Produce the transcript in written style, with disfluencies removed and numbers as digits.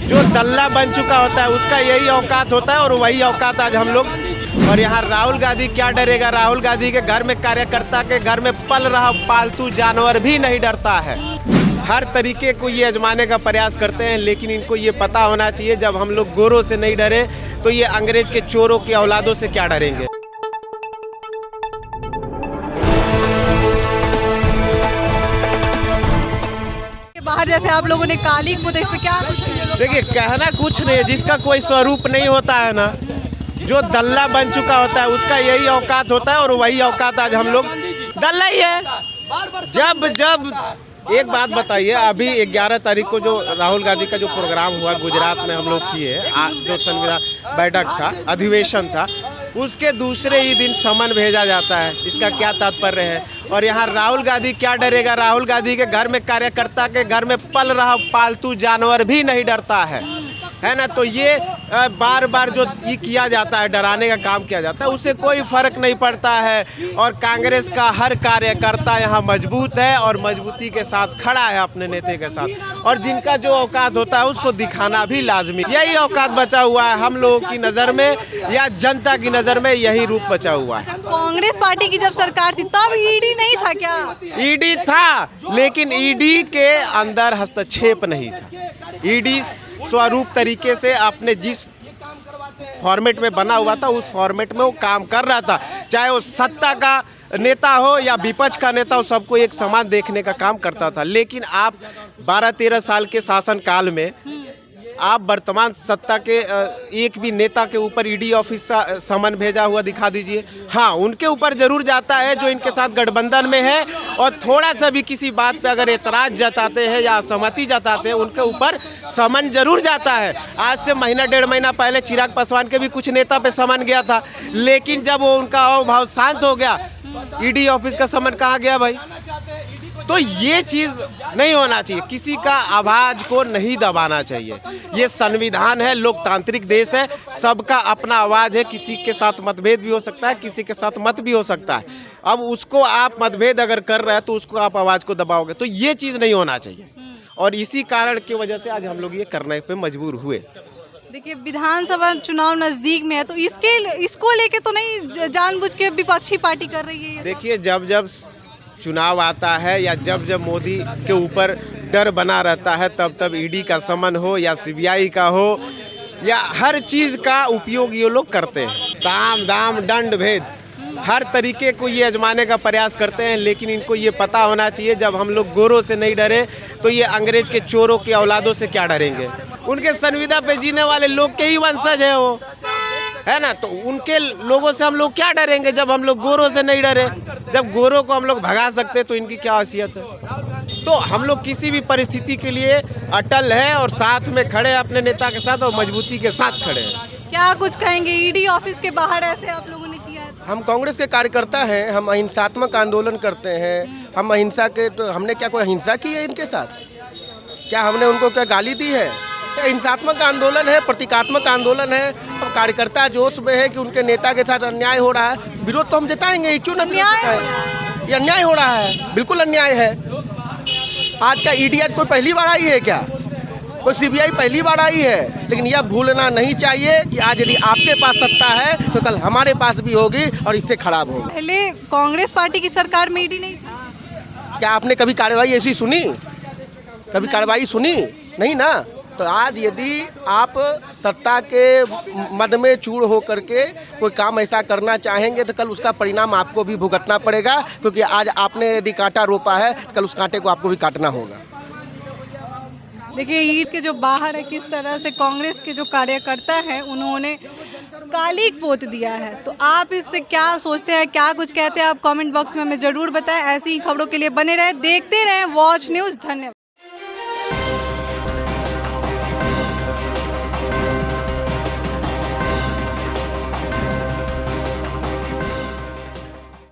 जो दल्ला बन चुका होता है उसका यही औकात होता है और वही औकात आज हम लोग। और यहाँ राहुल गांधी क्या डरेगा? राहुल गांधी के घर में कार्यकर्ता के घर में पल रहा पालतू जानवर भी नहीं डरता है। हर तरीके को ये आजमाने का प्रयास करते हैं, लेकिन इनको ये पता होना चाहिए जब हम लोग गोरों से नहीं डरे तो ये अंग्रेज के चोरों की औलादों से क्या डरेंगे। बाहर जैसे आप लोगों ने काली पोता, इस पे क्या? देखिए, कहना कुछ नहीं है, जिसका कोई स्वरूप नहीं होता है ना, जो दल्ला बन चुका होता है उसका यही औकात होता है और वही औकात आज हम लोग। दल्ला ही है। जब एक बात बताइए, अभी 11 तारीख को जो राहुल गांधी का जो प्रोग्राम हुआ गुजरात में हम लोग किए, जो संविधान बैठक था, अधिवेशन था, उसके दूसरे ही दिन समन भेजा जाता है। इसका क्या तात्पर्य है? और यहाँ राहुल गांधी क्या डरेगा? राहुल गांधी के घर में कार्यकर्ता के घर में पल रहा पालतू जानवर भी नहीं डरता है ना। तो ये बार बार जो ये किया जाता है, डराने का काम किया जाता है, उससे कोई फर्क नहीं पड़ता है। और कांग्रेस का हर कार्यकर्ता यहाँ मजबूत है और मजबूती के साथ खड़ा है अपने नेता के साथ। और जिनका जो औकात होता है उसको दिखाना भी लाजमी। यही औकात बचा हुआ है हम लोगों की नज़र में, या जनता की नज़र में यही रूप बचा हुआ है। कांग्रेस पार्टी की जब सरकार थी तब ईडी नहीं था क्या? ईडी था, लेकिन ईडी के अंदर हस्तक्षेप नहीं था। ईडी स्वरूप तरीके से अपने जिस फॉर्मेट में बना हुआ था उस फॉर्मेट में वो काम कर रहा था। चाहे वो सत्ता का नेता हो या विपक्ष का नेता हो, सबको एक समान देखने का काम करता था। लेकिन आप 12-13 साल के शासन काल में आप वर्तमान सत्ता के एक भी नेता के ऊपर ईडी ऑफिस का समन भेजा हुआ दिखा दीजिए। हाँ, उनके ऊपर जरूर जाता है जो इनके साथ गठबंधन में है, और थोड़ा सा भी किसी बात पे अगर एतराज जताते हैं या असहमति जताते हैं उनके ऊपर समन जरूर जाता है। आज से महीना 1.5 महीना पहले चिराग पासवान के भी कुछ नेता पे समन गया था, लेकिन जब वो उनका अवभाव शांत हो गया, ईडी ऑफिस का समन कहाँ गया भाई? तो ये चीज़ नहीं होना चाहिए। किसी का आवाज़ को नहीं दबाना चाहिए। ये संविधान है, लोकतांत्रिक देश है, सबका अपना आवाज़ है। किसी के साथ मतभेद भी हो सकता है, किसी के साथ मत भी हो सकता है। अब उसको आप मतभेद अगर कर रहे हैं तो उसको आप आवाज़ को दबाओगे, तो ये चीज़ नहीं होना चाहिए। और इसी कारण की वजह से आज हम लोग ये करने पे मजबूर हुए। देखिए, विधानसभा चुनाव नजदीक में है, तो इसको लेके तो नहीं जानबूझ के विपक्षी पार्टी कर रही है? देखिए, जब चुनाव आता है या जब मोदी के ऊपर डर बना रहता है, तब ईडी का समन हो या सीबीआई का हो या हर चीज़ का उपयोग ये लोग करते हैं। साम दाम दंड भेद हर तरीके को ये आजमाने का प्रयास करते हैं, लेकिन इनको ये पता होना चाहिए जब हम लोग गोरों से नहीं डरे तो ये अंग्रेज के चोरों की औलादों से क्या डरेंगे। उनके संविदा पे जीने वाले लोग के ही वंशज है वो, है ना। तो उनके लोगों से हम लोग क्या डरेंगे जब हम लोग गोरों से नहीं डरे? जब गोरों को हम लोग भगा सकते तो इनकी क्या हैसियत है? तो हम लोग किसी भी परिस्थिति के लिए अटल है और साथ में खड़े हैं अपने नेता के साथ, और मजबूती के साथ खड़े हैं। क्या कुछ कहेंगे? ईडी ऑफिस के बाहर ऐसे आप लोगों ने किया है? हम कांग्रेस के कार्यकर्ता हैं, हम अहिंसात्मक आंदोलन करते हैं। हम अहिंसा के, तो हमने क्या कोई अहिंसा की है इनके साथ? क्या हमने उनको क्या गाली दी है? हिंसात्मक आंदोलन है, प्रतीकात्मक आंदोलन है। अब कार्यकर्ता जोश में है कि उनके नेता के साथ अन्याय हो रहा है, विरोध तो हम जताएंगे ही, क्यों ना? ये अन्याय हो रहा है, बिल्कुल अन्याय है। आज का ईडी कोई पहली बार आई है क्या? कोई सीबीआई पहली बार आई है? लेकिन यह भूलना नहीं चाहिए कि आज यदि आपके पास सत्ता है तो कल हमारे पास भी होगी और इससे खराब होगी। पहले कांग्रेस पार्टी की सरकार में ईडी नहीं था क्या? आपने कभी कार्रवाई ऐसी सुनी? कभी कार्रवाई सुनी? नहीं ना। तो आज यदि आप सत्ता के मद में चूर हो करके कोई काम ऐसा करना चाहेंगे तो कल उसका परिणाम आपको भी भुगतना पड़ेगा, क्योंकि आज आपने यदि कांटा रोपा है कल उस कांटे को आपको भी काटना होगा। देखिए, ईद के जो बाहर है, किस तरह से कांग्रेस के जो कार्यकर्ता हैं उन्होंने काली पोत दिया है। तो आप इससे क्या सोचते हैं, क्या कुछ कहते हैं? आप कमेंट बॉक्स में हमें ज़रूर बताएं। ऐसी ही खबरों के लिए बने रहे, देखते रहें वॉच न्यूज़। धन्यवाद।